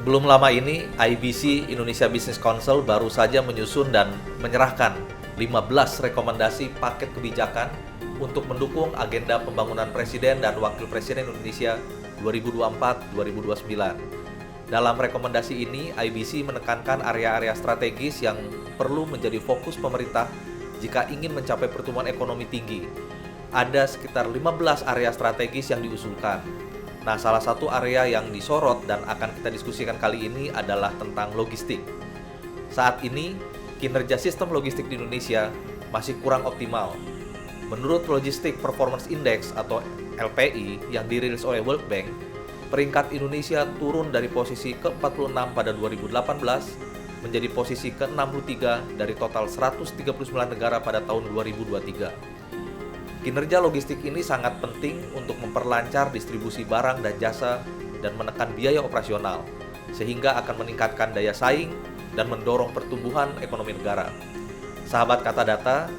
Belum lama ini, IBC Indonesia Business Council baru saja menyusun dan menyerahkan 15 rekomendasi paket kebijakan untuk mendukung agenda pembangunan Presiden dan Wakil Presiden Indonesia 2024-2029. Dalam rekomendasi ini, IBC menekankan area-area strategis yang perlu menjadi fokus pemerintah jika ingin mencapai pertumbuhan ekonomi tinggi. Ada sekitar 15 area strategis yang diusulkan. Nah, salah satu area yang disorot dan akan kita diskusikan kali ini adalah tentang logistik. Saat ini, kinerja sistem logistik di Indonesia masih kurang optimal. Menurut Logistic Performance Index atau LPI yang dirilis oleh World Bank, peringkat Indonesia turun dari posisi ke-46 pada 2018 menjadi posisi ke-63 dari total 139 negara pada tahun 2023. Kinerja logistik ini sangat penting untuk memperlancar distribusi barang dan jasa dan menekan biaya operasional, sehingga akan meningkatkan daya saing dan mendorong pertumbuhan ekonomi negara. Sahabat Kata Data,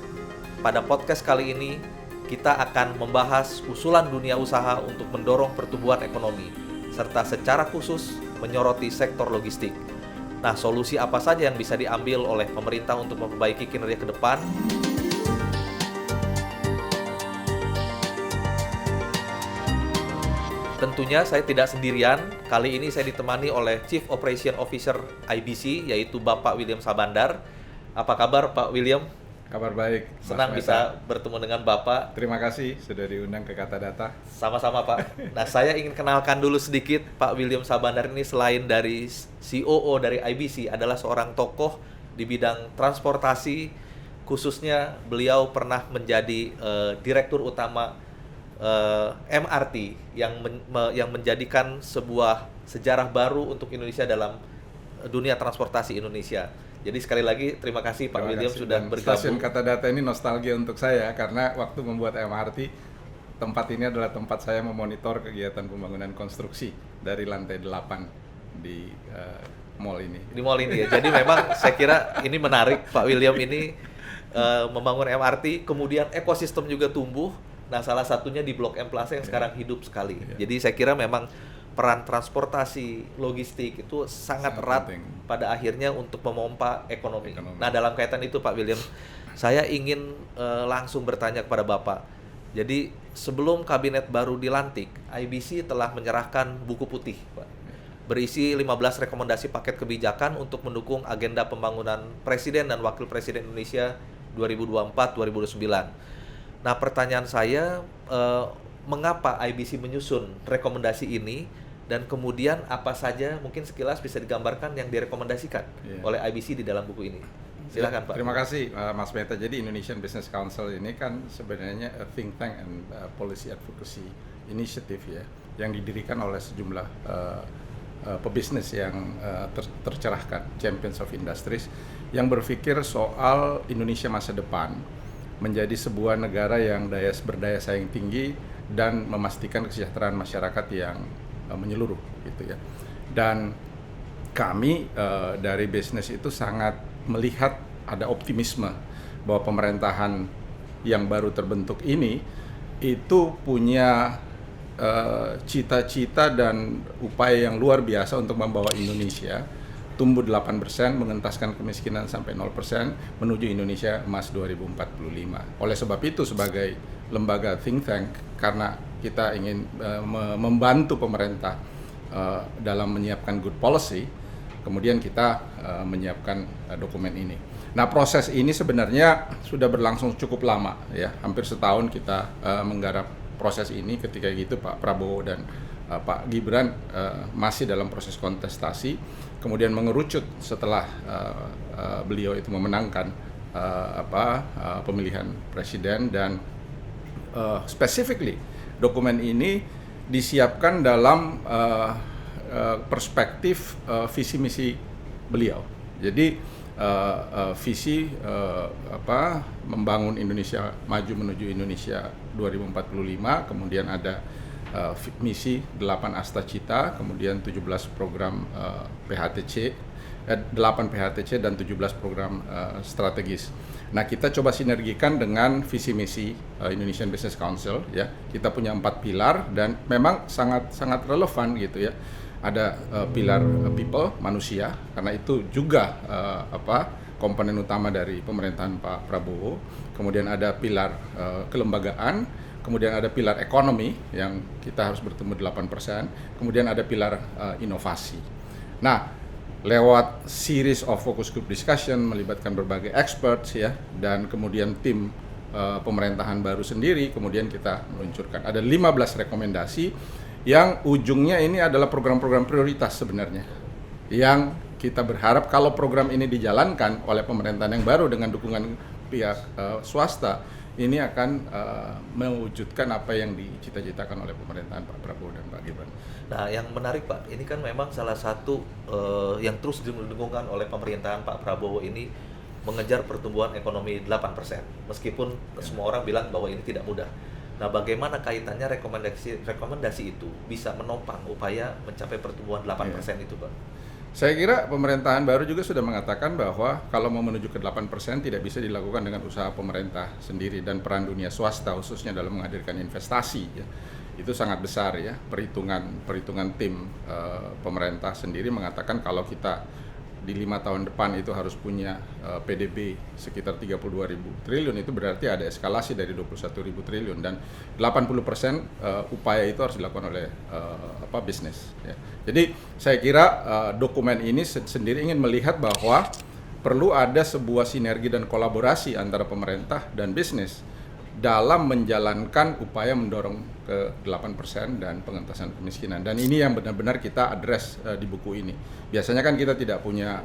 pada podcast kali ini kita akan membahas usulan dunia usaha untuk mendorong pertumbuhan ekonomi, serta secara khusus menyoroti sektor logistik. Nah, solusi apa saja yang bisa diambil oleh pemerintah untuk memperbaiki kinerja ke depan? Tentunya saya tidak sendirian. Kali ini saya ditemani oleh Chief Operation Officer IBC, yaitu Bapak William Sabandar. Apa kabar Pak William? Kabar baik. Senang bisa bertemu dengan Bapak. Terima kasih sudah diundang ke Kata Data. Sama-sama Pak. Nah, saya ingin kenalkan dulu sedikit Pak William Sabandar ini. Selain dari COO dari IBC, adalah seorang tokoh di bidang transportasi. Khususnya beliau pernah menjadi Direktur Utama MRT yang menjadikan sebuah sejarah baru untuk Indonesia dalam dunia transportasi Indonesia. Jadi sekali lagi terima kasih Pak William sudah bergabung. Stasiun Kata Data ini nostalgia untuk saya karena waktu membuat MRT, tempat ini adalah tempat saya memonitor kegiatan pembangunan konstruksi dari lantai 8 di mall ini. Di mall ini ya. Jadi memang saya kira ini menarik Pak William ini membangun MRT, kemudian ekosistem juga tumbuh. Nah, salah satunya di Blok M Plaza yang sekarang hidup sekali. Jadi saya kira memang peran transportasi logistik itu sangat erat penting pada akhirnya untuk memompa ekonomi. Nah, dalam kaitan itu Pak William, saya ingin langsung bertanya kepada Bapak. Jadi sebelum kabinet baru dilantik, IBC telah menyerahkan buku putih, Pak, berisi 15 rekomendasi paket kebijakan untuk mendukung agenda pembangunan Presiden dan Wakil Presiden Indonesia 2024-2029. Nah, pertanyaan saya, mengapa IBC menyusun rekomendasi ini, dan kemudian apa saja mungkin sekilas bisa digambarkan yang direkomendasikan oleh IBC di dalam buku ini? Silakan Pak. Terima kasih Mas Meta. Jadi Indonesian Business Council ini kan sebenarnya a think tank and policy advocacy initiative ya, yang didirikan oleh sejumlah pebisnis yang tercerahkan, champions of industries, yang berpikir soal Indonesia masa depan menjadi sebuah negara yang berdaya saing tinggi dan memastikan kesejahteraan masyarakat yang menyeluruh gitu ya. Dan kami dari bisnis itu sangat melihat ada optimisme bahwa pemerintahan yang baru terbentuk ini itu punya cita-cita dan upaya yang luar biasa untuk membawa Indonesia tumbuh 8%, mengentaskan kemiskinan sampai 0%, menuju Indonesia Emas 2045. Oleh sebab itu, sebagai lembaga think tank, karena kita ingin membantu pemerintah dalam menyiapkan good policy, kemudian kita menyiapkan dokumen ini. Nah, proses ini sebenarnya sudah berlangsung cukup lama, ya, hampir setahun kita menggarap proses ini. Ketika itu Pak Prabowo dan Pak Gibran masih dalam proses kontestasi, kemudian mengerucut setelah beliau itu memenangkan pemilihan presiden, dan specifically dokumen ini disiapkan dalam perspektif visi misi beliau. Jadi visi membangun Indonesia maju menuju Indonesia 2045, kemudian ada misi 8 Asta Cita, kemudian 17 program PHTC, 8 PHTC dan 17 program strategis. Nah, kita coba sinergikan dengan visi misi Indonesian Business Council ya. Kita punya 4 pilar dan memang sangat relevan gitu ya. ada pilar people, manusia, karena itu juga komponen utama dari pemerintahan Pak Prabowo. Kemudian ada pilar kelembagaan, kemudian ada pilar ekonomi yang kita harus bertemu 8%, kemudian ada pilar inovasi. Nah, lewat series of focus group discussion melibatkan berbagai experts ya, dan kemudian tim pemerintahan baru sendiri, kemudian kita meluncurkan ada 15 rekomendasi yang ujungnya ini adalah program-program prioritas sebenarnya, yang kita berharap kalau program ini dijalankan oleh pemerintahan yang baru dengan dukungan pihak swasta, ini akan mewujudkan apa yang dicita-citakan oleh pemerintahan Pak Prabowo dan Pak Gibran. Nah, yang menarik Pak, ini kan memang salah satu yang terus didengungkan oleh pemerintahan Pak Prabowo ini mengejar pertumbuhan ekonomi 8%. Meskipun semua orang bilang bahwa ini tidak mudah. Nah, bagaimana kaitannya rekomendasi itu bisa menopang upaya mencapai pertumbuhan 8% itu, Pak? Saya kira pemerintahan baru juga sudah mengatakan bahwa kalau mau menuju ke 8% tidak bisa dilakukan dengan usaha pemerintah sendiri dan peran dunia swasta khususnya dalam menghadirkan investasi ya. Itu sangat besar ya. Perhitungan tim pemerintah sendiri mengatakan kalau kita di 5 tahun depan itu harus punya PDB sekitar 32.000 triliun, itu berarti ada eskalasi dari 21.000 triliun, dan 80% upaya itu harus dilakukan oleh bisnis ya. Jadi saya kira dokumen ini sendiri ingin melihat bahwa perlu ada sebuah sinergi dan kolaborasi antara pemerintah dan bisnis dalam menjalankan upaya mendorong ke 8% dan pengentasan kemiskinan. Dan ini yang benar-benar kita address di buku ini. Biasanya kan kita tidak punya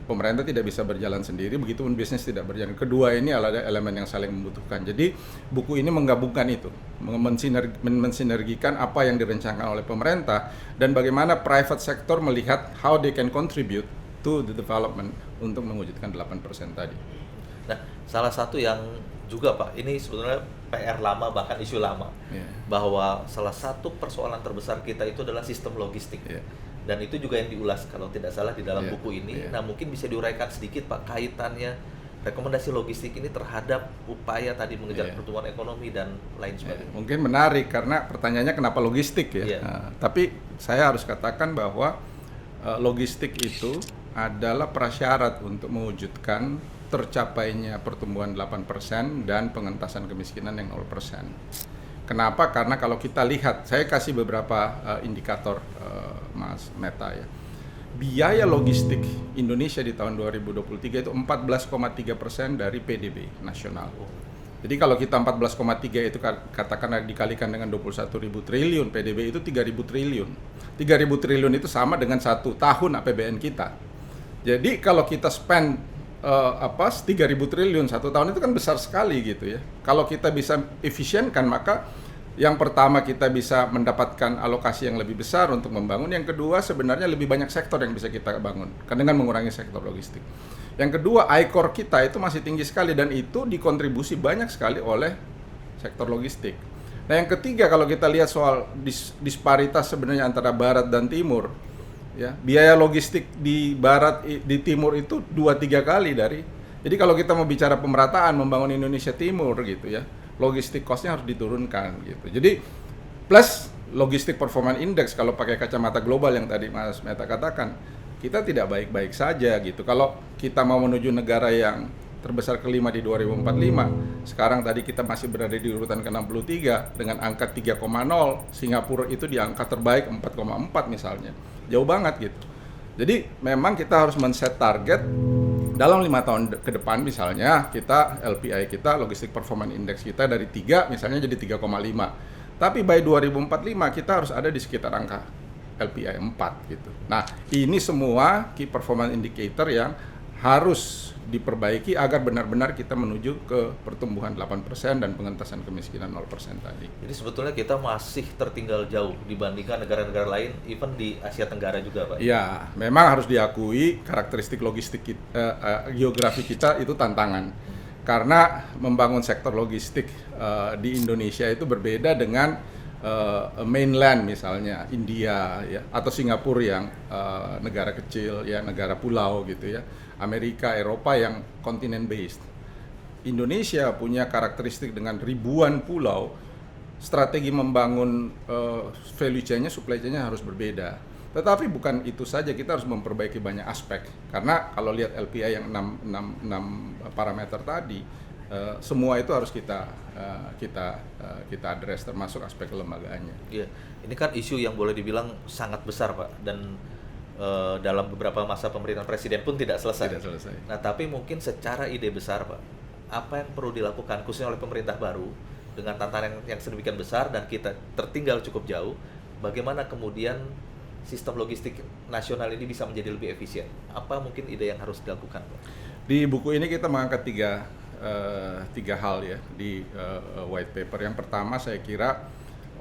pemerintah tidak bisa berjalan sendiri, begitupun bisnis tidak berjalan. Kedua ini adalah elemen yang saling membutuhkan. Jadi buku ini menggabungkan itu, mensinergikan apa yang direncanakan oleh pemerintah dan bagaimana private sector melihat how they can contribute to the development untuk mewujudkan 8% tadi. Nah, salah satu yang juga Pak, ini sebetulnya PR lama, bahkan isu lama, bahwa salah satu persoalan terbesar kita itu adalah sistem logistik. Dan itu juga yang diulas kalau tidak salah di dalam buku ini. Nah, mungkin bisa diuraikan sedikit Pak kaitannya rekomendasi logistik ini terhadap upaya tadi mengejar pertumbuhan ekonomi dan lain sebagainya. Mungkin menarik karena pertanyaannya kenapa logistik ya. Tapi saya harus katakan bahwa logistik itu adalah prasyarat untuk mewujudkan tercapainya pertumbuhan 8% dan pengentasan kemiskinan yang 0%. Kenapa? Karena kalau kita lihat, saya kasih beberapa indikator Mas Meta ya. Biaya logistik Indonesia di tahun 2023 itu 14,3% dari PDB nasional. Jadi kalau kita 14,3 itu katakanlah dikalikan dengan 21.000 triliun, PDB itu 3.000 triliun. 3.000 triliun itu sama dengan 1 tahun APBN kita. Jadi kalau kita spend 3.000 triliun 1 tahun itu kan besar sekali gitu ya. Kalau kita bisa efisienkan, maka yang pertama kita bisa mendapatkan alokasi yang lebih besar untuk membangun. Yang kedua sebenarnya lebih banyak sektor yang bisa kita bangun dengan mengurangi sektor logistik. Yang kedua, I-core kita itu masih tinggi sekali dan itu dikontribusi banyak sekali oleh sektor logistik. Nah, yang ketiga kalau kita lihat soal disparitas sebenarnya antara barat dan timur, ya, biaya logistik di barat di timur itu 2-3 kali dari. Jadi kalau kita mau bicara pemerataan membangun Indonesia Timur gitu ya, logistik cost-nya harus diturunkan gitu. Jadi plus logistik performance index kalau pakai kacamata global yang tadi Mas Meta katakan, kita tidak baik-baik saja gitu. Kalau kita mau menuju negara yang terbesar kelima di 2045, sekarang tadi kita masih berada di urutan ke-63 dengan angka 3,0, Singapura itu di angka terbaik 4,4 misalnya. Jauh banget gitu. Jadi memang kita harus men-set target dalam 5 tahun ke depan, misalnya kita LPI kita, Logistic Performance Index kita dari 3 misalnya jadi 3,5. Tapi by 2045 kita harus ada di sekitar angka LPI 4 gitu. Nah, ini semua key performance indicator yang harus diperbaiki agar benar-benar kita menuju ke pertumbuhan 8% dan pengentasan kemiskinan 0% tadi. Jadi sebetulnya kita masih tertinggal jauh dibandingkan negara-negara lain, even di Asia Tenggara juga, Pak. Ya, memang harus diakui karakteristik logistik geografi kita itu tantangan. Karena membangun sektor logistik di Indonesia itu berbeda dengan mainland misalnya India ya, atau Singapura yang negara kecil ya, negara pulau gitu ya. Amerika, Eropa yang continent based. Indonesia punya karakteristik dengan ribuan pulau strategi membangun value chain-nya, supply chain-nya harus berbeda. Tetapi bukan itu saja, kita harus memperbaiki banyak aspek. Karena kalau lihat LPI yang 6 parameter tadi, semua itu harus kita address, termasuk aspek kelembagaannya. Iya, ini kan isu yang boleh dibilang sangat besar, Pak, dan dalam beberapa masa pemerintahan presiden pun tidak selesai. Tidak selesai. Nah, tapi mungkin secara ide besar, Pak, apa yang perlu dilakukan khususnya oleh pemerintah baru dengan tantangan yang sedemikian besar dan kita tertinggal cukup jauh, bagaimana kemudian sistem logistik nasional ini bisa menjadi lebih efisien? Apa mungkin ide yang harus dilakukan, Pak? Di buku ini kita mengangkat tiga hal ya di white paper. Yang pertama saya kira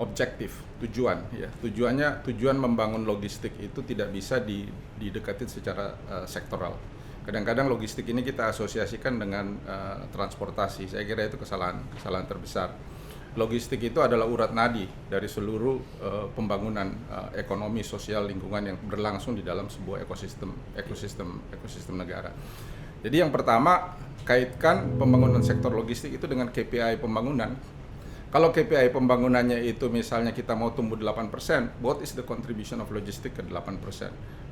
objektif, tujuan ya. Tujuan membangun logistik itu tidak bisa didekatin secara sektoral. Kadang-kadang logistik ini kita asosiasikan dengan transportasi. Saya kira itu kesalahan terbesar. Logistik itu adalah urat nadi dari seluruh pembangunan ekonomi, sosial, lingkungan yang berlangsung di dalam sebuah ekosistem negara. Jadi yang pertama, kaitkan pembangunan sektor logistik itu dengan KPI pembangunan. Kalau KPI pembangunannya itu misalnya kita mau tumbuh 8%, what is the contribution of logistik ke 8%?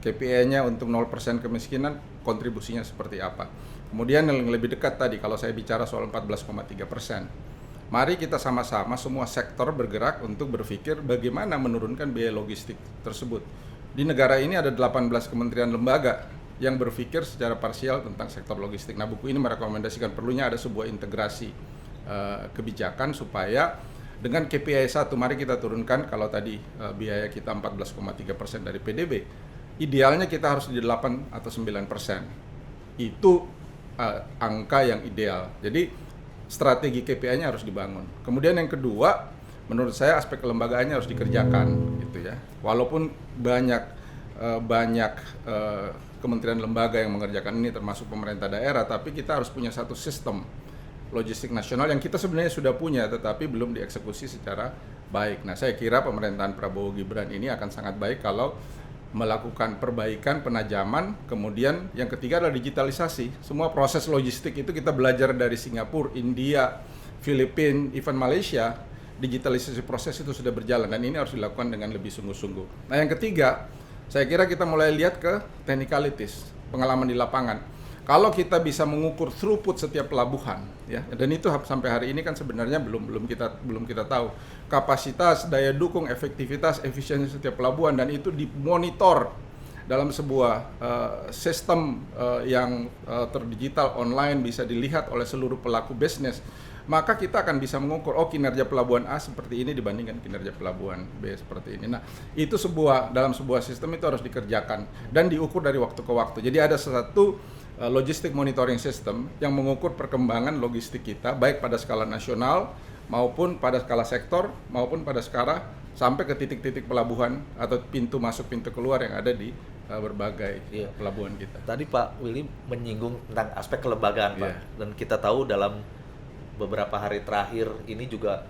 KPI-nya untuk 0% kemiskinan, kontribusinya seperti apa? Kemudian yang lebih dekat tadi, kalau saya bicara soal 14,3%, mari kita sama-sama semua sektor bergerak untuk berpikir bagaimana menurunkan biaya logistik tersebut. Di negara ini ada 18 kementerian lembaga yang berpikir secara parsial tentang sektor logistik. Nah, buku ini merekomendasikan perlunya ada sebuah integrasi kebijakan supaya dengan KPI 1, mari kita turunkan kalau tadi biaya kita 14,3% dari PDB, idealnya kita harus di 8 atau 9%. Itu angka yang ideal. Jadi strategi KPI-nya harus dibangun. Kemudian yang kedua, menurut saya aspek kelembagaannya harus dikerjakan, gitu ya. Walaupun banyak kementerian lembaga yang mengerjakan ini, termasuk pemerintah daerah, tapi kita harus punya satu sistem logistik nasional yang kita sebenarnya sudah punya, tetapi belum dieksekusi secara baik. Nah, saya kira pemerintahan Prabowo Gibran ini akan sangat baik kalau melakukan perbaikan, penajaman, kemudian yang ketiga adalah digitalisasi. Semua proses logistik itu kita belajar dari Singapura, India, Filipina, even Malaysia, digitalisasi proses itu sudah berjalan dan ini harus dilakukan dengan lebih sungguh-sungguh. Nah, yang ketiga, saya kira kita mulai lihat ke technicalities, pengalaman di lapangan. Kalau kita bisa mengukur throughput setiap pelabuhan, ya, dan itu sampai hari ini kan sebenarnya belum kita tahu kapasitas, daya dukung, efektivitas, efisiensi setiap pelabuhan, dan itu dimonitor dalam sebuah sistem yang terdigital online, bisa dilihat oleh seluruh pelaku bisnis. Maka kita akan bisa mengukur, kinerja pelabuhan A seperti ini dibandingkan kinerja pelabuhan B seperti ini. Nah, itu dalam sebuah sistem itu harus dikerjakan dan diukur dari waktu ke waktu. Jadi ada satu logistik monitoring system yang mengukur perkembangan logistik kita, baik pada skala nasional maupun pada skala sektor maupun pada skala sampai ke titik-titik pelabuhan atau pintu masuk pintu keluar yang ada di berbagai pelabuhan kita. Tadi Pak Willy menyinggung tentang aspek kelembagaan, Pak, dan kita tahu dalam beberapa hari terakhir ini juga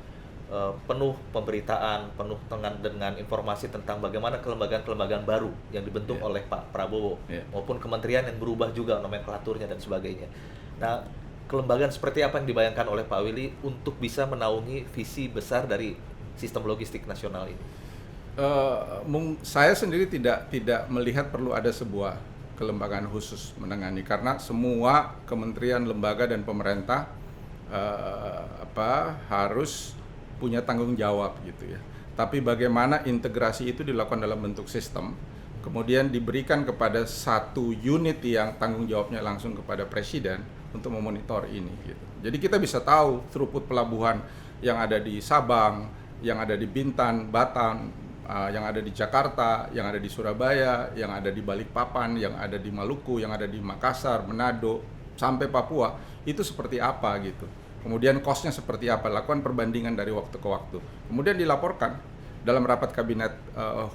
penuh pemberitaan, penuh dengan informasi tentang bagaimana kelembagaan-kelembagaan baru yang dibentuk oleh Pak Prabowo, maupun kementerian yang berubah juga nomenklaturnya dan sebagainya. Nah, kelembagaan seperti apa yang dibayangkan oleh Pak Willy untuk bisa menaungi visi besar dari sistem logistik nasional ini? Saya sendiri tidak melihat perlu ada sebuah kelembagaan khusus menangani, karena semua kementerian, lembaga dan pemerintah harus punya tanggung jawab gitu ya. Tapi bagaimana integrasi itu dilakukan dalam bentuk sistem, kemudian diberikan kepada satu unit yang tanggung jawabnya langsung kepada presiden untuk memonitor ini gitu. Jadi kita bisa tahu throughput pelabuhan yang ada di Sabang, yang ada di Bintan, Batam, yang ada di Jakarta, yang ada di Surabaya, yang ada di Balikpapan, yang ada di Maluku, yang ada di Makassar, Manado, sampai Papua, itu seperti apa gitu. Kemudian cost-nya seperti apa, lakukan perbandingan dari waktu ke waktu. Kemudian dilaporkan dalam rapat kabinet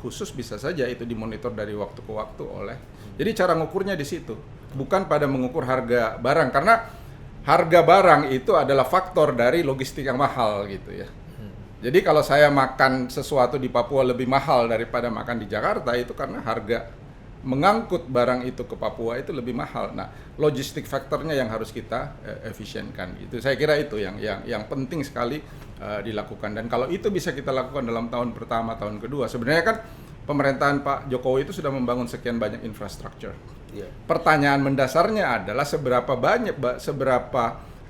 khusus, bisa saja itu dimonitor dari waktu ke waktu oleh. Jadi cara ngukurnya di situ, bukan pada mengukur harga barang, karena harga barang itu adalah faktor dari logistik yang mahal gitu ya. Jadi kalau saya makan sesuatu di Papua lebih mahal daripada makan di Jakarta, itu karena harga mengangkut barang itu ke Papua itu lebih mahal. Nah, logistik faktornya yang harus kita efisienkan. Itu saya kira itu yang penting sekali dilakukan. Dan kalau itu bisa kita lakukan dalam tahun pertama, tahun kedua, sebenarnya kan pemerintahan Pak Jokowi itu sudah membangun sekian banyak infrastruktur. Yeah. Pertanyaan mendasarnya adalah seberapa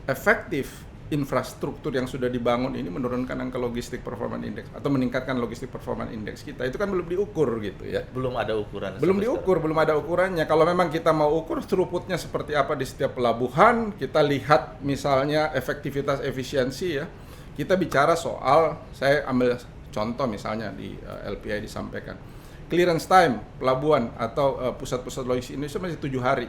efektif infrastruktur yang sudah dibangun ini menurunkan angka logistik performance index atau meningkatkan logistik performance index kita. Itu kan belum diukur gitu ya. Belum ada ukuran. Belum diukur, belum ada ukurannya. Kalau memang kita mau ukur throughputnya seperti apa di setiap pelabuhan, kita lihat misalnya efektivitas efisiensi ya. Kita bicara soal, saya ambil contoh misalnya di LPI disampaikan. Clearance time pelabuhan atau pusat-pusat logistik Indonesia masih 7 hari.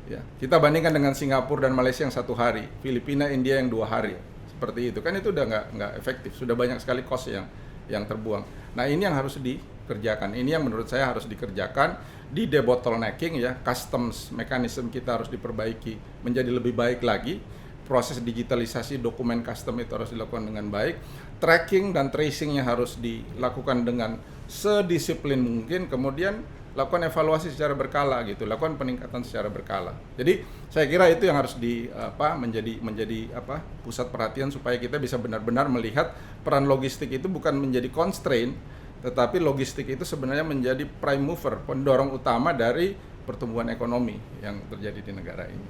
Ya, kita bandingkan dengan Singapura dan Malaysia yang 1 hari, Filipina, India yang 2 hari, seperti itu kan itu udah nggak efektif, sudah banyak sekali cost yang terbuang. Nah ini yang harus dikerjakan, ini yang menurut saya harus dikerjakan di debottlenecking ya, customs mechanism kita harus diperbaiki menjadi lebih baik lagi, proses digitalisasi dokumen custom itu harus dilakukan dengan baik, tracking dan tracingnya harus dilakukan dengan sedisiplin mungkin, kemudian lakukan evaluasi secara berkala gitu, lakukan peningkatan secara berkala. Jadi saya kira itu yang harus menjadi pusat perhatian supaya kita bisa benar-benar melihat peran logistik itu bukan menjadi constraint, tetapi logistik itu sebenarnya menjadi prime mover, pendorong utama dari pertumbuhan ekonomi yang terjadi di negara ini.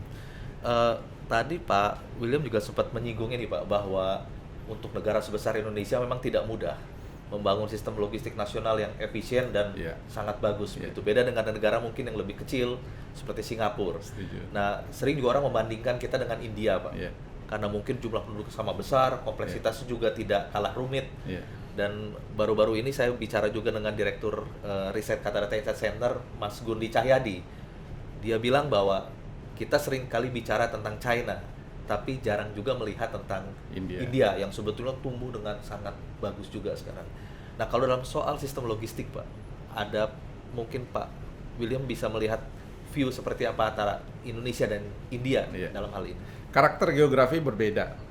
Tadi Pak William juga sempat menyinggung ini Pak, bahwa untuk negara sebesar Indonesia memang tidak mudah membangun sistem logistik nasional yang efisien dan sangat bagus. Itu beda dengan negara mungkin yang lebih kecil seperti Singapura. Setuju. Nah, sering juga orang membandingkan kita dengan India, Pak. Karena mungkin jumlah penduduk sama besar, kompleksitasnya juga tidak kalah rumit. Dan baru-baru ini saya bicara juga dengan Direktur Riset Kata Data Insight Center, Mas Gundi Cahyadi. Dia bilang bahwa kita sering kali bicara tentang China, tapi jarang juga melihat tentang India yang sebetulnya tumbuh dengan sangat bagus juga sekarang. Nah, kalau dalam soal sistem logistik, Pak, ada mungkin Pak William bisa melihat view seperti apa antara Indonesia dan India dalam hal ini. Karakter geografi berbeda.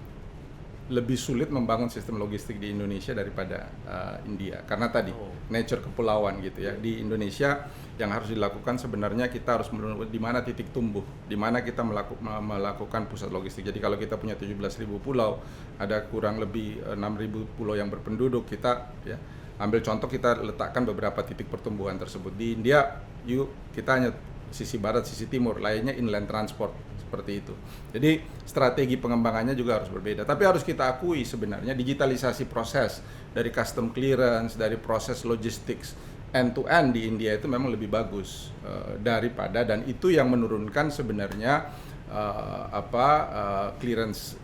Lebih sulit membangun sistem logistik di Indonesia daripada India karena tadi nature kepulauan gitu ya. Di Indonesia yang harus dilakukan sebenarnya kita harus menentukan di mana titik tumbuh, di mana kita melakukan pusat logistik. Jadi kalau kita punya 17.000 pulau, ada kurang lebih 6.000 pulau yang berpenduduk, kita ya ambil contoh kita letakkan beberapa titik pertumbuhan tersebut. Di India, kita hanya sisi barat, sisi timur, lainnya inland transport. Seperti itu. Jadi strategi pengembangannya juga harus berbeda. Tapi harus kita akui sebenarnya digitalisasi proses dari custom clearance, dari proses logistics end to end di India itu memang lebih bagus daripada, dan itu yang menurunkan sebenarnya clearance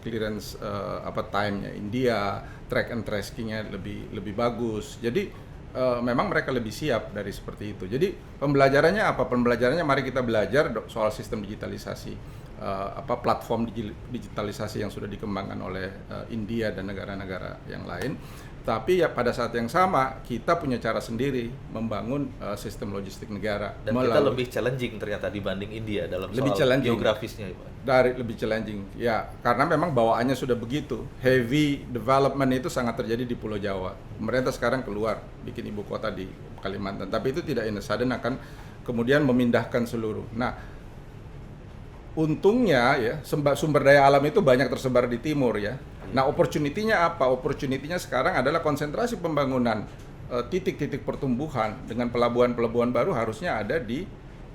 time-nya India, track and tracking-nya lebih bagus. Jadi memang mereka lebih siap dari seperti itu. Jadi pembelajarannya apa? Pembelajarannya mari kita belajar soal sistem digitalisasi. Platform digitalisasi yang sudah dikembangkan oleh India dan negara-negara yang lain. Tapi ya pada saat yang sama kita punya cara sendiri membangun sistem logistik negara. Dan kita lebih challenging ternyata dibanding India dalam soal geografisnya, Pak. Lebih challenging, ya karena memang bawaannya sudah begitu. Heavy development itu sangat terjadi di Pulau Jawa. Pemerintah sekarang keluar bikin ibu kota di Kalimantan, tapi itu tidak in a sudden akan kemudian memindahkan seluruh. Nah, untungnya ya sumber daya alam itu banyak tersebar di timur ya. Nah, opportunity-nya apa? Opportunity-nya sekarang adalah konsentrasi pembangunan titik-titik pertumbuhan dengan pelabuhan-pelabuhan baru harusnya ada di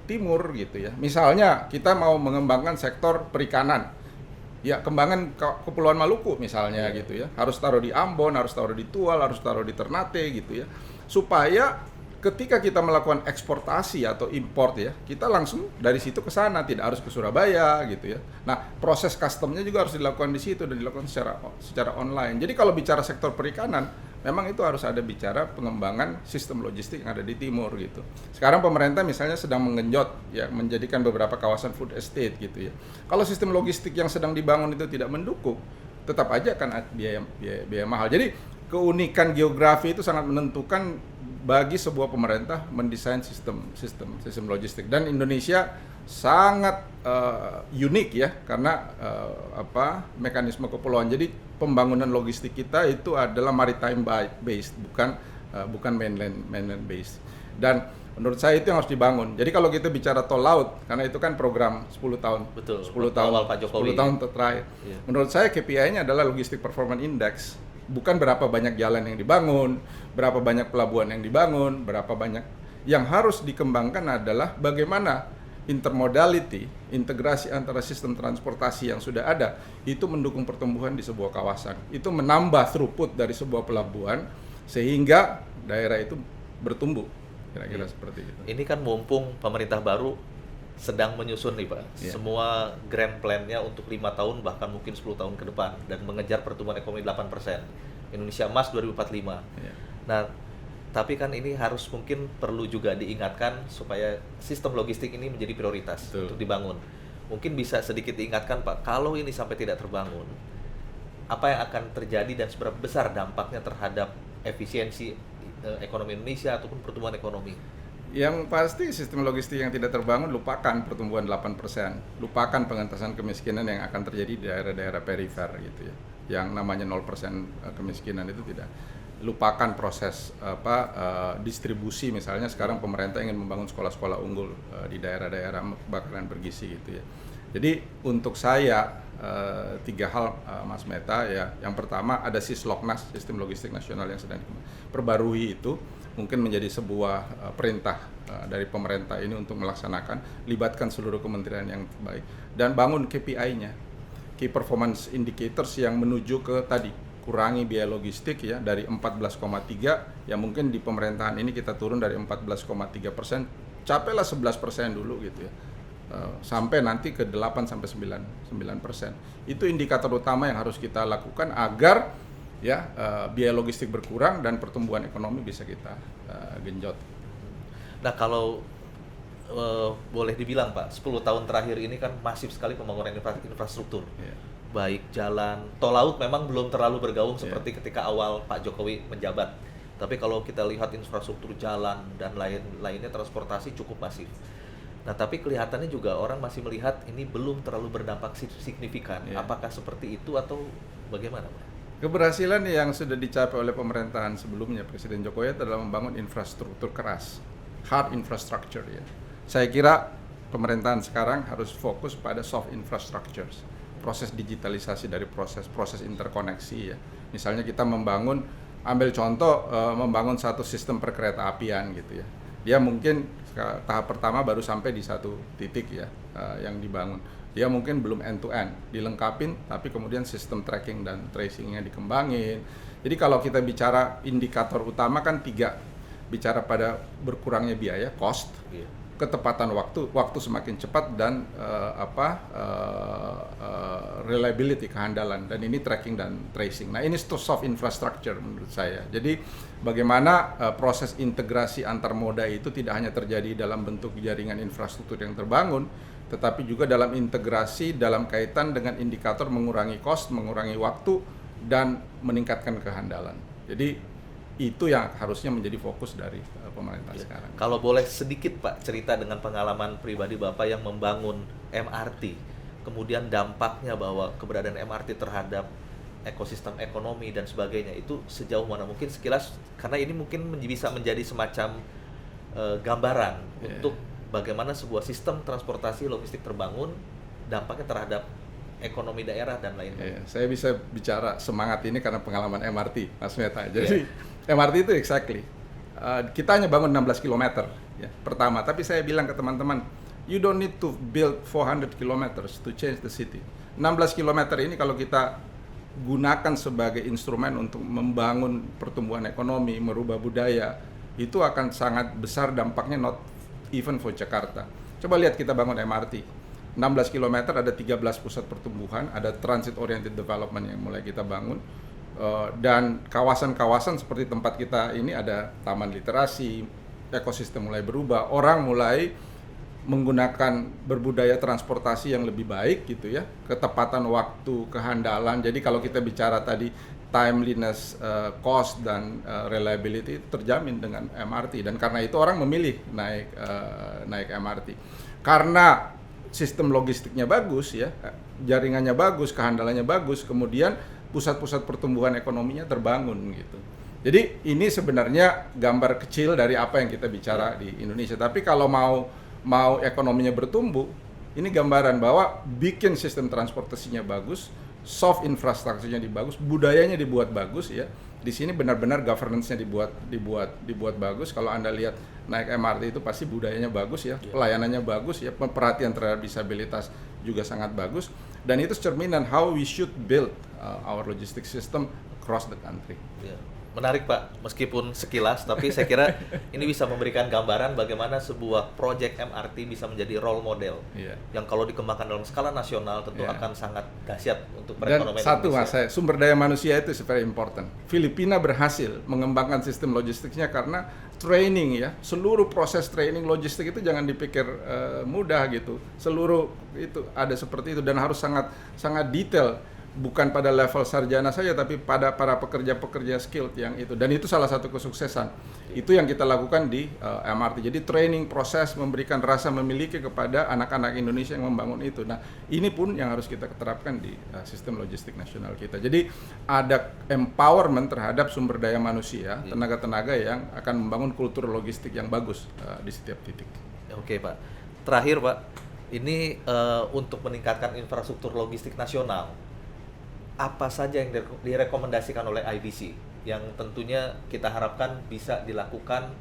timur gitu ya. Misalnya kita mau mengembangkan sektor perikanan. Ya, kembangan Kepulauan Maluku misalnya gitu ya. Harus taruh di Ambon, harus taruh di Tual, harus taruh di Ternate gitu ya. Supaya ketika kita melakukan eksportasi atau import ya, kita langsung dari situ ke sana, tidak harus ke Surabaya gitu ya. Nah, proses customnya juga harus dilakukan di situ dan dilakukan secara online. Jadi kalau bicara sektor perikanan, memang itu harus ada bicara pengembangan sistem logistik yang ada di timur gitu. Sekarang pemerintah misalnya sedang menggenjot ya menjadikan beberapa kawasan food estate gitu ya. Kalau sistem logistik yang sedang dibangun itu tidak mendukung, tetap aja akan biaya mahal. Jadi keunikan geografi itu sangat menentukan bagi sebuah pemerintah mendesain sistem logistik, dan Indonesia sangat unik ya karena mekanisme kepulauan. Jadi pembangunan logistik kita itu adalah maritime based, bukan mainland based. Dan Menurut saya itu yang harus dibangun. Jadi kalau kita bicara tol laut, karena itu kan program 10 tahun. Betul. 10 tahun Awal Pak Jokowi. 10 tahun terakhir. Iya. Menurut saya KPI-nya adalah Logistic Performance Index. Bukan berapa banyak jalan yang dibangun, berapa banyak pelabuhan yang dibangun, berapa banyak. Yang harus dikembangkan adalah bagaimana intermodality, integrasi antara sistem transportasi yang sudah ada, itu mendukung pertumbuhan di sebuah kawasan. Itu menambah throughput dari sebuah pelabuhan, sehingga daerah itu bertumbuh. Kira-kira seperti itu. Ini kan mumpung pemerintah baru sedang menyusun nih Pak, semua grand plan-nya untuk 5 tahun bahkan mungkin 10 tahun ke depan dan mengejar pertumbuhan ekonomi 8%. Indonesia Emas 2045. Nah, tapi kan ini harus mungkin perlu juga diingatkan supaya sistem logistik ini menjadi prioritas untuk dibangun. Mungkin bisa sedikit diingatkan Pak, kalau ini sampai tidak terbangun, apa yang akan terjadi dan seberapa besar dampaknya terhadap efisiensi ekonomi Indonesia ataupun pertumbuhan ekonomi? Yang pasti sistem logistik yang tidak terbangun, lupakan pertumbuhan 8%, lupakan pengentasan kemiskinan yang akan terjadi di daerah-daerah perifer gitu ya. Yang namanya 0% kemiskinan itu tidak. Lupakan proses distribusi, misalnya sekarang pemerintah ingin membangun sekolah-sekolah unggul di daerah-daerah bakaran bergizi gitu ya. Jadi untuk saya 3 hal Mas Meta ya. Yang pertama ada Sisloknas, Sistem Logistik Nasional yang sedang diperbarui itu mungkin menjadi sebuah perintah dari pemerintah ini untuk melaksanakan, libatkan seluruh kementerian yang baik dan bangun KPI-nya, Key Performance Indicators yang menuju ke tadi kurangi biaya logistik ya dari 14,3 ya mungkin di pemerintahan ini kita turun dari 14,3%, capailah 11% dulu gitu ya. Sampai nanti ke 8-9%. Itu indikator utama yang harus kita lakukan agar ya biaya logistik berkurang dan pertumbuhan ekonomi bisa kita genjot. Nah, kalau boleh dibilang Pak, 10 tahun terakhir ini kan masif sekali pembangunan infrastruktur. Baik jalan, tol laut memang belum terlalu bergaung seperti ketika awal Pak Jokowi menjabat. Tapi kalau kita lihat infrastruktur jalan dan lainnya transportasi cukup masif. Nah, tapi kelihatannya juga orang masih melihat ini belum terlalu berdampak signifikan. Apakah seperti itu atau bagaimana, Pak? Keberhasilan yang sudah dicapai oleh pemerintahan sebelumnya Presiden Jokowi adalah membangun infrastruktur keras, hard infrastructure ya. Saya kira pemerintahan sekarang harus fokus pada soft infrastructures, proses digitalisasi dari proses interkoneksi ya. Misalnya kita membangun, ambil contoh membangun satu sistem perkereta-apian gitu ya. Dia mungkin tahap pertama baru sampai di satu titik ya yang dibangun. Dia mungkin belum end to end, dilengkapin, tapi kemudian sistem tracking dan tracingnya dikembangin. Jadi kalau kita bicara indikator utama kan 3, bicara pada berkurangnya biaya, cost, ketepatan waktu semakin cepat dan reliability, kehandalan, dan ini tracking dan tracing. Nah ini soft infrastructure menurut saya. Jadi bagaimana proses integrasi antar moda itu tidak hanya terjadi dalam bentuk jaringan infrastruktur yang terbangun, tetapi juga dalam integrasi dalam kaitan dengan indikator mengurangi cost, mengurangi waktu, dan meningkatkan kehandalan. Jadi itu yang harusnya menjadi fokus dari pemerintah sekarang. Kalau boleh sedikit Pak cerita dengan pengalaman pribadi Bapak yang membangun MRT, kemudian dampaknya bahwa keberadaan MRT terhadap ekosistem ekonomi dan sebagainya itu sejauh mana, mungkin sekilas, karena ini mungkin bisa menjadi semacam gambaran untuk bagaimana sebuah sistem transportasi logistik terbangun, dampaknya terhadap ekonomi daerah dan lain-lain. Saya bisa bicara semangat ini karena pengalaman MRT, Mas Meta. Jadi MRT itu exactly, kita hanya bangun 16 km ya, pertama, tapi saya bilang ke teman-teman, you don't need to build 400 km to change the city. 16 km ini kalau kita gunakan sebagai instrumen untuk membangun pertumbuhan ekonomi, merubah budaya, itu akan sangat besar dampaknya, not even for Jakarta. Coba lihat kita bangun MRT, 16 km ada 13 pusat pertumbuhan, ada transit oriented development yang mulai kita bangun, dan kawasan-kawasan seperti tempat kita ini ada taman literasi, ekosistem mulai berubah, orang mulai menggunakan berbudaya transportasi yang lebih baik gitu ya, ketepatan waktu, kehandalan. Jadi kalau kita bicara tadi timeliness, cost, dan reliability terjamin dengan MRT, dan karena itu orang memilih naik MRT karena sistem logistiknya bagus ya, jaringannya bagus, kehandalannya bagus, kemudian pusat-pusat pertumbuhan ekonominya terbangun gitu. Jadi ini sebenarnya gambar kecil dari apa yang kita bicara di Indonesia. Tapi kalau mau ekonominya bertumbuh, ini gambaran bahwa bikin sistem transportasinya bagus, soft infrastrukturnya dibagus, budayanya dibuat bagus ya. Di sini benar-benar governance-nya dibuat bagus. Kalau Anda lihat naik MRT itu pasti budayanya bagus ya, pelayanannya bagus ya, perhatian terhadap disabilitas juga sangat bagus. Dan itu cerminan how we should build our logistics system across the country. Menarik Pak, meskipun sekilas, tapi saya kira ini bisa memberikan gambaran bagaimana sebuah proyek MRT bisa menjadi role model yang kalau dikembangkan dalam skala nasional tentu akan sangat dahsyat untuk perekonomian Indonesia. Dan satu Mas, sumber daya manusia itu very important. Filipina berhasil mengembangkan sistem logistiknya karena training ya, seluruh proses training logistik itu jangan dipikir mudah gitu. Seluruh itu ada seperti itu dan harus sangat detail. Bukan pada level sarjana saja, tapi pada para pekerja-pekerja skilled yang itu. Dan itu salah satu kesuksesan. Itu yang kita lakukan di MRT. Jadi training, proses, memberikan rasa memiliki kepada anak-anak Indonesia yang membangun itu. Nah, ini pun yang harus kita terapkan di sistem logistik nasional kita. Jadi ada empowerment terhadap sumber daya manusia, tenaga-tenaga yang akan membangun kultur logistik yang bagus di setiap titik. Oke Pak. Terakhir Pak, ini untuk meningkatkan infrastruktur logistik nasional, apa saja yang direkomendasikan oleh IBC yang tentunya kita harapkan bisa dilakukan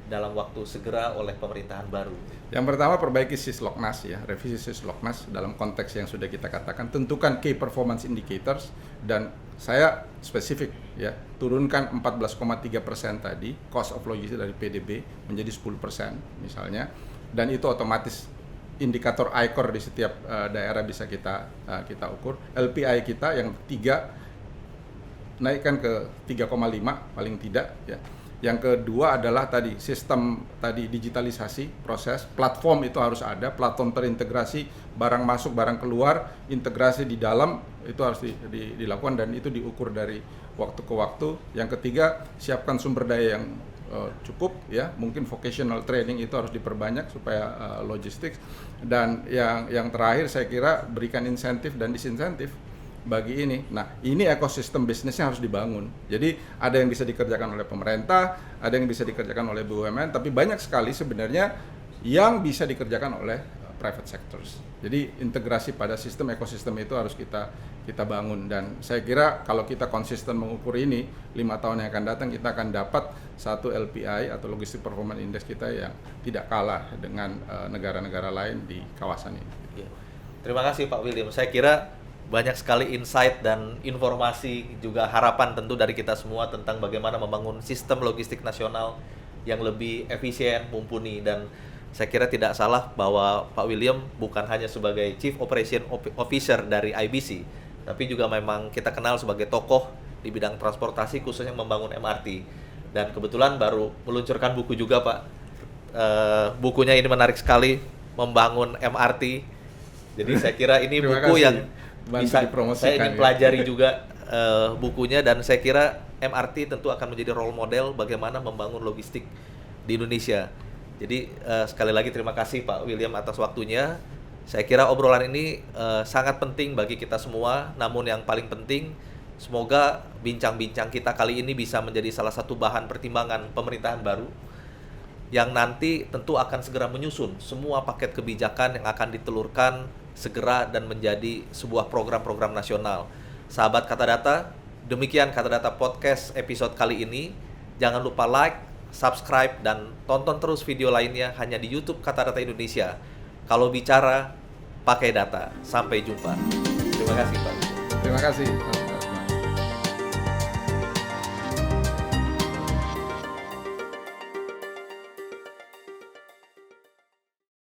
dalam waktu segera oleh pemerintahan baru? Yang pertama, perbaiki Sisloknas ya, revisi Sisloknas dalam konteks yang sudah kita katakan, tentukan key performance indicators, dan saya spesifik ya, turunkan 14,3% tadi cost of logistics dari PDB menjadi 10% misalnya, dan itu otomatis indikator ICOR di setiap daerah bisa kita ukur. LPI kita yang 3 naikkan ke 3,5 paling tidak ya. Yang kedua adalah tadi sistem digitalisasi proses, platform itu harus ada, platform terintegrasi, barang masuk, barang keluar, integrasi di dalam itu harus dilakukan dan itu diukur dari waktu ke waktu. Yang ketiga, siapkan sumber daya yang cukup ya, mungkin vocational training itu harus diperbanyak supaya logistik. Dan yang terakhir saya kira berikan insentif dan disinsentif bagi ini. Nah, ini ekosistem bisnisnya harus dibangun. Jadi ada yang bisa dikerjakan oleh pemerintah, ada yang bisa dikerjakan oleh BUMN, tapi banyak sekali sebenarnya yang bisa dikerjakan oleh private sectors. Jadi integrasi pada sistem ekosistem itu harus kita bangun, dan saya kira kalau kita konsisten mengukur ini 5 tahun yang akan datang kita akan dapat satu LPI atau Logistic Performance Index kita yang tidak kalah dengan negara-negara lain di kawasan ini. Terima kasih Pak William. Saya kira banyak sekali insight dan informasi juga harapan tentu dari kita semua tentang bagaimana membangun sistem logistik nasional yang lebih efisien, mumpuni, dan saya kira tidak salah bahwa Pak William bukan hanya sebagai Chief Operation Officer dari IBC, tapi juga memang kita kenal sebagai tokoh di bidang transportasi khususnya membangun MRT. Dan kebetulan baru meluncurkan buku juga Pak. Bukunya ini menarik sekali, Membangun MRT. Jadi saya kira ini buku yang bisa saya ingin pelajari juga bukunya, dan saya kira MRT tentu akan menjadi role model bagaimana membangun logistik di Indonesia. Jadi sekali lagi terima kasih Pak William atas waktunya. Saya kira obrolan ini sangat penting bagi kita semua, namun yang paling penting semoga bincang-bincang kita kali ini bisa menjadi salah satu bahan pertimbangan pemerintahan baru yang nanti tentu akan segera menyusun semua paket kebijakan yang akan ditelurkan segera dan menjadi sebuah program-program nasional. Sahabat Kata Data, demikian Kata Data Podcast episode kali ini. Jangan lupa like, subscribe, dan tonton terus video lainnya hanya di YouTube Kata Data Indonesia. Kalau bicara, pakai data. Sampai jumpa. Terima kasih Pak. Terima kasih.